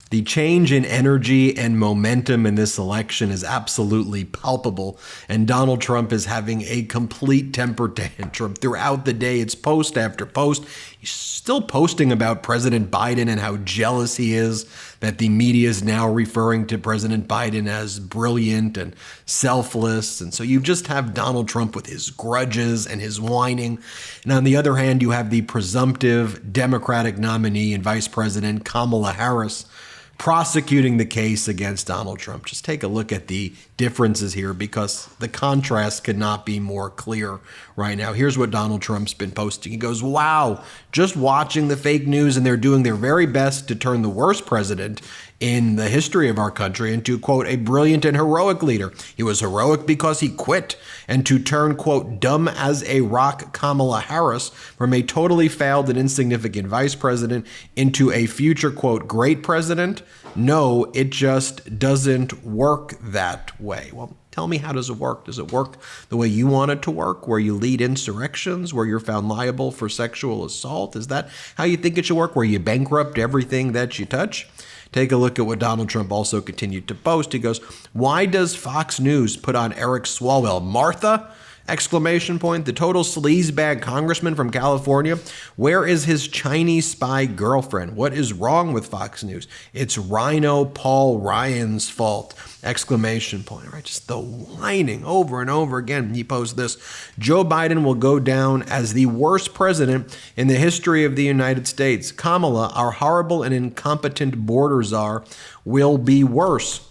The change in energy and momentum in this election is absolutely palpable, and Donald Trump is having a complete temper tantrum throughout the day. It's post after post. He's still posting about President Biden and how jealous he is that the media is now referring to President Biden as brilliant and selfless. And so you just have Donald Trump with his grudges and his whining. And on the other hand, you have the presumptive Democratic nominee and Vice President Kamala Harris prosecuting the case against Donald Trump. Just take a look at the differences here, because the contrast could not be more clear right now. Here's what Donald Trump's been posting. He goes, wow, just watching the fake news, and they're doing their very best to turn the worst president in the history of our country into, quote, a brilliant and heroic leader. He was heroic because he quit, and to turn, quote, dumb as a rock Kamala Harris from a totally failed and insignificant vice president into a future, quote, great president. No, it just doesn't work that way. Well, tell me, how does it work? Does it work the way you want it to work, where you lead insurrections, where you're found liable for sexual assault? Is that how you think it should work, where you bankrupt everything that you touch? Take a look at what Donald Trump also continued to post. He goes, why does Fox News put on Eric Swalwell? Martha? Exclamation point. The total sleazebag congressman from California. Where is his Chinese spy girlfriend? What is wrong with Fox News? It's Rhino Paul Ryan's fault. Exclamation point. Right? Just the whining over and over again. He posts this. Joe Biden will go down as the worst president in the history of the United States. Kamala, our horrible and incompetent border czar, will be worse.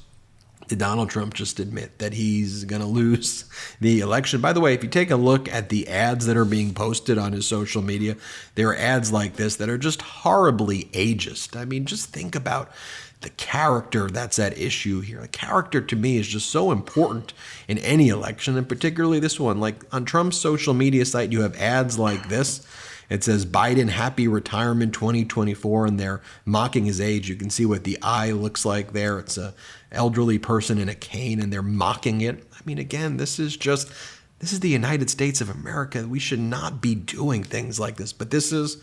Did Donald Trump just admit that he's going to lose the election? By the way, if you take a look at the ads that are being posted on his social media, there are ads like this that are just horribly ageist. I mean, just think about the character that's at issue here. The character, to me, is just so important in any election, and particularly this one. Like on Trump's social media site, you have ads like this. It says Biden happy retirement 2024, and they're mocking his age. You can see what the eye looks like there. It's a elderly person in a cane, and they're mocking it. I mean, again, this is the United States of America. We should not be doing things like this, but this is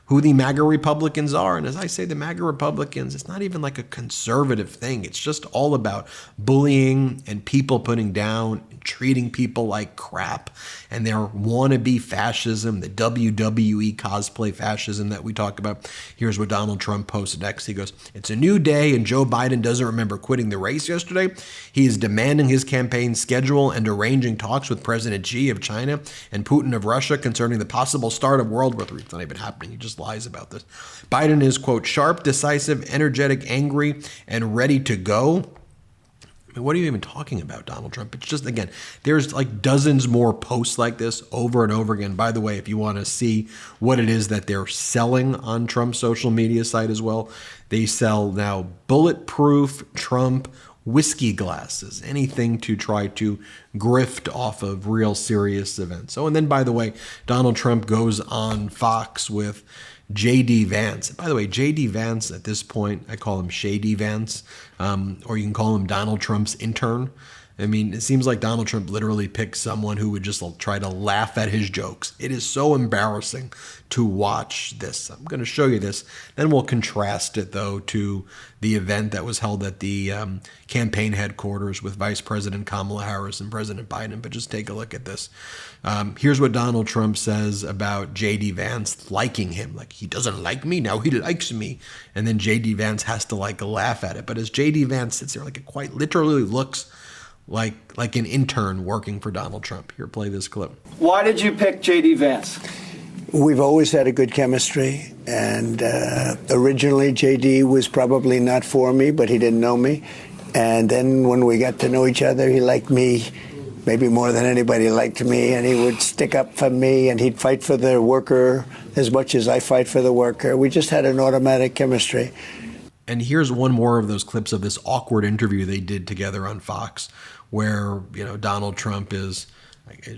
who the MAGA Republicans are. And as I say, the MAGA Republicans, it's not even like a conservative thing. It's just all about bullying and people putting down and treating people like crap, and their wannabe fascism, the WWE cosplay fascism that we talk about. Here's what Donald Trump posted next. He goes, it's a new day, and Joe Biden doesn't remember quitting the race yesterday. He is demanding his campaign schedule and arranging talks with President Xi of China and Putin of Russia concerning the possible start of World War III. It's not even happening. He just lies about this. Biden is, quote, sharp, decisive, energetic, angry, and ready to go. I mean, what are you even talking about, Donald Trump? It's just, again, there's like dozens more posts like this over and over again. By the way, if you want to see what it is that they're selling on Trump's social media site as well, they sell now bulletproof Trump whiskey glasses, anything to try to grift off of real serious events. Oh, and then, by the way, Donald Trump goes on Fox with JD Vance. By the way, JD Vance, at this point, I call him Shady Vance, or you can call him Donald Trump's intern. I mean, it seems like Donald Trump literally picked someone who would just try to laugh at his jokes. It is so embarrassing to watch this. I'm going to show you this. Then we'll contrast it, though, to the event that was held at the campaign headquarters with Vice President Kamala Harris and President Biden. But just take a look at this. Here's what Donald Trump says about JD Vance liking him. Like, he doesn't like me, now he likes me. And then JD Vance has to laugh at it. But as JD Vance sits there, it quite literally looks like an intern working for Donald Trump. Here, play this clip. Why did you pick JD Vance? We've always had a good chemistry, and originally JD was probably not for me, but he didn't know me. And then when we got to know each other, he liked me maybe more than anybody liked me, and he would stick up for me, and he'd fight for the worker as much as I fight for the worker. We just had an automatic chemistry. And here's one more of those clips of this awkward interview they did together on Fox, where, Donald Trump is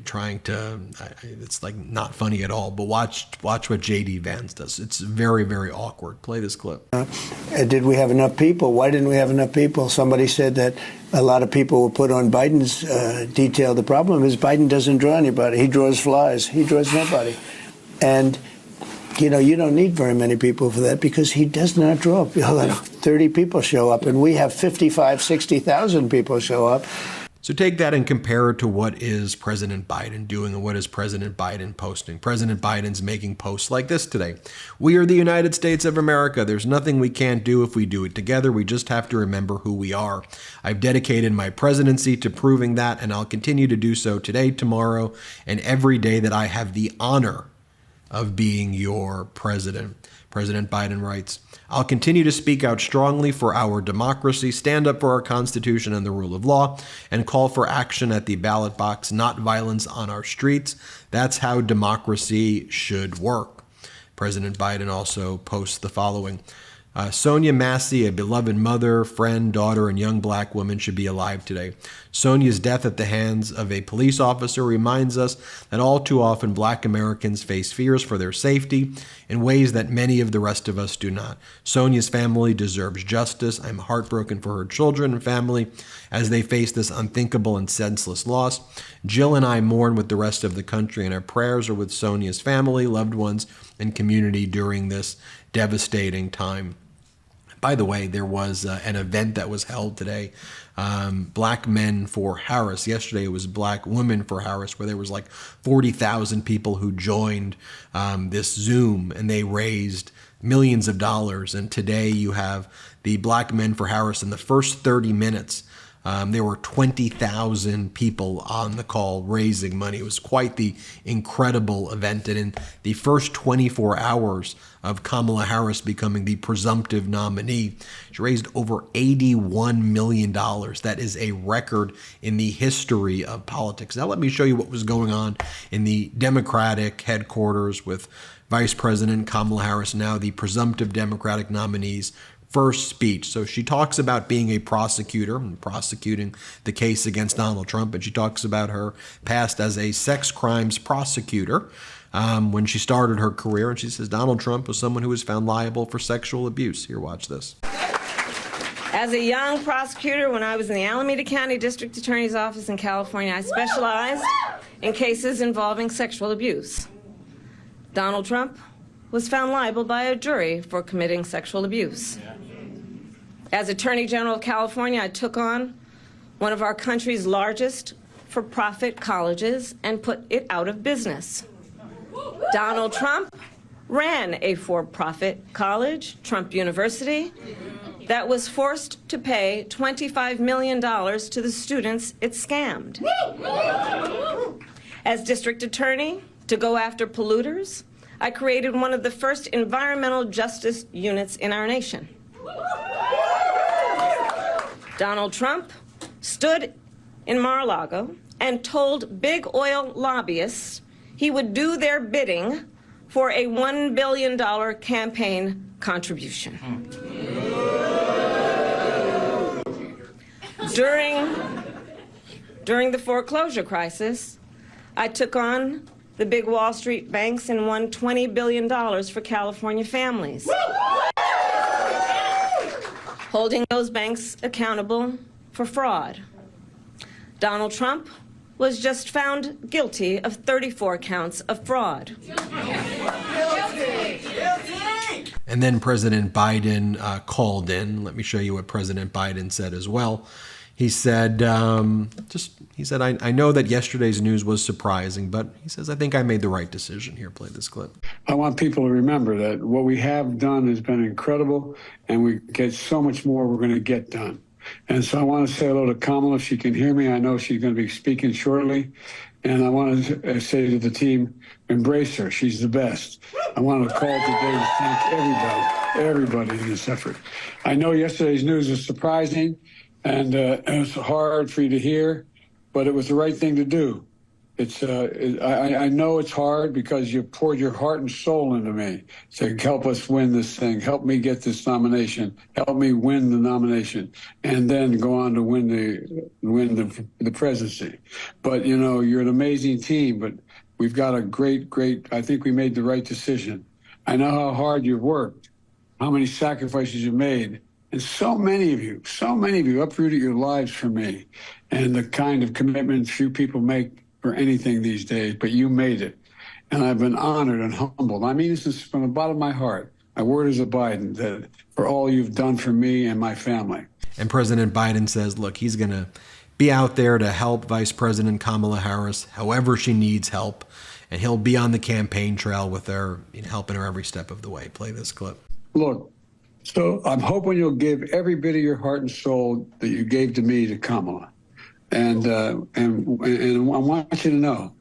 trying to, it's not funny at all, but watch what JD Vance does. It's very, very awkward. Play this clip. Did we have enough people? Why didn't we have enough people? Somebody said that a lot of people were put on Biden's detail. The problem is Biden doesn't draw anybody. He draws flies. He draws nobody. And you know, you don't need very many people for that because he does not draw. 30 people show up, and we have 55, 60,000 people show up. So take that and compare it to what is President Biden doing and what is President Biden posting. President Biden's making posts like this today. We are the United States of America. There's nothing we can't do if we do it together. We just have to remember who we are. I've dedicated my presidency to proving that, and I'll continue to do so today, tomorrow, and every day that I have the honor of being your president. President Biden writes, I'll continue to speak out strongly for our democracy, stand up for our Constitution and the rule of law, and call for action at the ballot box, not violence on our streets. That's how democracy should work. President Biden also posts the following. Sonia Massey, a beloved mother, friend, daughter, and young black woman, should be alive today. Sonia's death at the hands of a police officer reminds us that all too often black Americans face fears for their safety in ways that many of the rest of us do not. Sonia's family deserves justice. I'm heartbroken for her children and family as they face this unthinkable and senseless loss. Jill and I mourn with the rest of the country, and our prayers are with Sonia's family, loved ones, and community during this devastating time. By the way, there was an event that was held today, Black Men for Harris. Yesterday it was Black Women for Harris, where there was like 40,000 people who joined this Zoom, and they raised millions of dollars. And today you have the Black Men for Harris. In the first 30 minutes, there were 20,000 people on the call raising money. It was quite the incredible event. And in the first 24 hours of Kamala Harris becoming the presumptive nominee, she raised over $81 million. That is a record in the history of politics. Now let me show you what was going on in the Democratic headquarters with Vice President Kamala Harris, now the presumptive Democratic nominee's first speech. So she talks about being a prosecutor and prosecuting the case against Donald Trump, and she talks about her past as a sex crimes prosecutor when she started her career, and she says Donald Trump was someone who was found liable for sexual abuse. Here, watch this. As a young prosecutor, when I was in the Alameda County District Attorney's Office in California, I specialized in cases involving sexual abuse. Donald Trump was found liable by a jury for committing sexual abuse. As Attorney General of California, I took on one of our country's largest for-profit colleges and put it out of business. Donald Trump ran a for-profit college, Trump University, that was forced to pay $25 million to the students it scammed. As district attorney, to go after polluters, I created one of the first environmental justice units in our nation. Donald Trump stood in Mar-a-Lago and told big oil lobbyists he would do their bidding for a $1 billion campaign contribution. During the foreclosure crisis, I took on the big Wall Street banks and won $20 billion for California families, holding those banks accountable for fraud. Donald Trump was just found guilty of 34 counts of fraud. And then President Biden called in. Let me show you what President Biden said as well. He said, I know that yesterday's news was surprising, but he says, I think I made the right decision. Here, play this clip. I want people to remember that what we have done has been incredible, and we get so much more we're going to get done. And so I want to say hello to Kamala, if she can hear me. I know she's going to be speaking shortly. And I want to say to the team, embrace her. She's the best. I want to call today to thank everybody in this effort. I know yesterday's news was surprising, and it was hard for you to hear, but it was the right thing to do. I know it's hard because you poured your heart and soul into me to help us win this thing, help me get this nomination, help me win the nomination, and then go on to win the presidency. But you know, you're an amazing team. But we've got a great. I think we made the right decision. I know how hard you've worked, how many sacrifices you made. And so many of you uprooted your lives for me, and the kind of commitment few people make for anything these days, but you made it. And I've been honored and humbled. I mean this is from the bottom of my heart. My word is a Biden, that for all you've done for me and my family. And President Biden says, look, he's going to be out there to help Vice President Kamala Harris however she needs help. And he'll be on the campaign trail with her, helping her every step of the way. Play this clip. Look, so I'm hoping you'll give every bit of your heart and soul that you gave to me to Kamala. And I want you to know,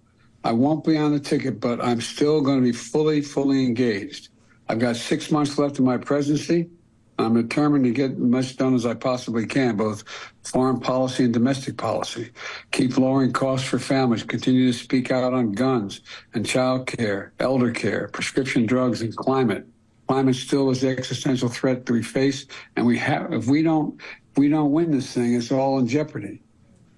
I won't be on the ticket, but I'm still going to be fully engaged. I've got 6 months left in my presidency. I'm determined to get as much done as I possibly can, both foreign policy and domestic policy. Keep lowering costs for families, continue to speak out on guns and child care, elder care, prescription drugs, and climate. Climate still is the existential threat that we face, and if we don't win this thing, it's all in jeopardy.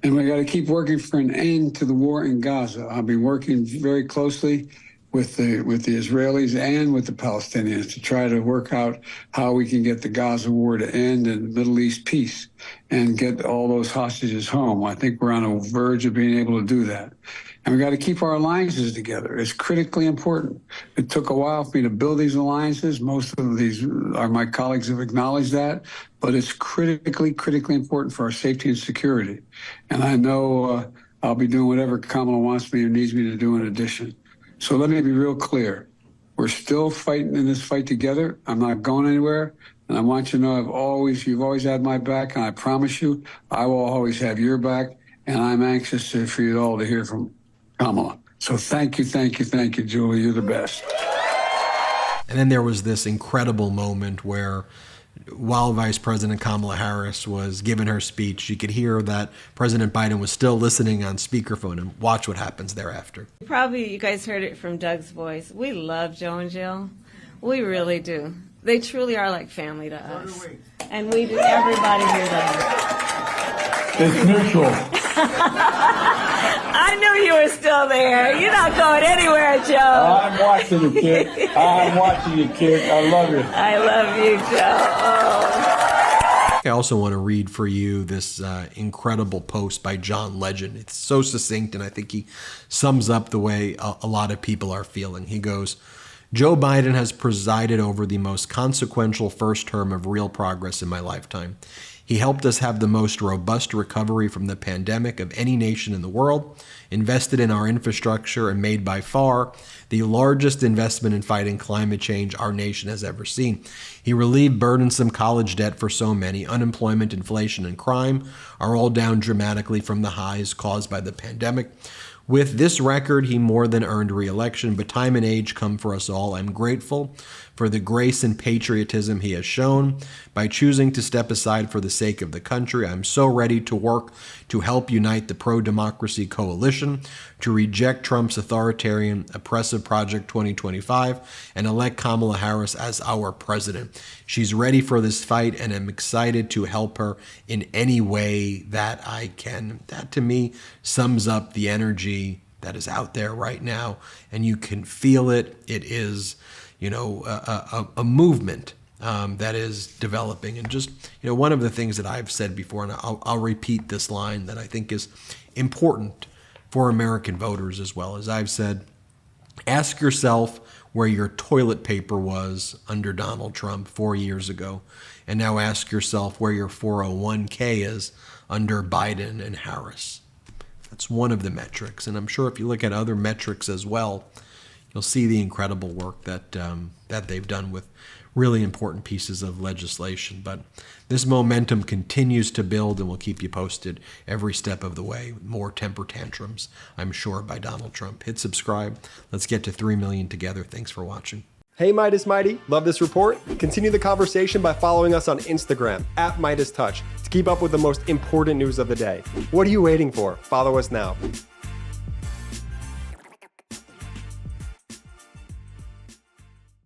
And we got to keep working for an end to the war in Gaza. I'll be working very closely with the Israelis and with the Palestinians to try to work out how we can get the Gaza war to end and Middle East peace and get all those hostages home. I think we're on the verge of being able to do that. And we got to keep our alliances together. It's critically important. It took a while for me to build these alliances. Most of these my colleagues have acknowledged that, but it's critically important for our safety and security. And I know I'll be doing whatever Kamala wants me or needs me to do in addition. So let me be real clear. We're still fighting in this fight together. I'm not going anywhere. And I want you to know you've always had my back, and I promise you, I will always have your back. And I'm anxious for you all to hear from Kamala. So thank you, Julie. You're the best. And then there was this incredible moment where, while Vice President Kamala Harris was giving her speech, you could hear that President Biden was still listening on speakerphone, and watch what happens thereafter. Probably you guys heard it from Doug's voice. We love Joe and Jill. We really do. They truly are like family to us. And we do, everybody here does. It's neutral. I knew you were still there. You're not going anywhere, Joe. I'm watching you, kid. I love you. I love you, Joe. Oh. I also want to read for you this incredible post by John Legend. It's so succinct, and I think he sums up the way a lot of people are feeling. He goes, Joe Biden has presided over the most consequential first term of real progress in my lifetime. He helped us have the most robust recovery from the pandemic of any nation in the world, invested in our infrastructure, and made by far the largest investment in fighting climate change our nation has ever seen. He relieved burdensome college debt for so many. Unemployment, inflation, and crime are all down dramatically from the highs caused by the pandemic. With this record, he more than earned re-election, but time and age come for us all. I'm grateful for the grace and patriotism he has shown by choosing to step aside for the sake of the country. I'm so ready to work to help unite the pro-democracy coalition, to reject Trump's authoritarian, oppressive Project 2025, and elect Kamala Harris as our president. She's ready for this fight, and I'm excited to help her in any way that I can. That, to me, sums up the energy that is out there right now, and you can feel it. It is, a movement that is developing. And just, one of the things that I've said before, and I'll repeat this line that I think is important for American voters as well, as I've said, ask yourself where your toilet paper was under Donald Trump 4 years ago, and now ask yourself where your 401k is under Biden and Harris. That's one of the metrics, and I'm sure if you look at other metrics as well, you'll see the incredible work that they've done with really important pieces of legislation. But this momentum continues to build, and we'll keep you posted every step of the way. More temper tantrums, I'm sure, by Donald Trump. Hit subscribe. Let's get to 3 million together. Thanks for watching. Hey Midas Mighty, love this report? Continue the conversation by following us on Instagram @MeidasTouch to keep up with the most important news of the day. What are you waiting for? Follow us now.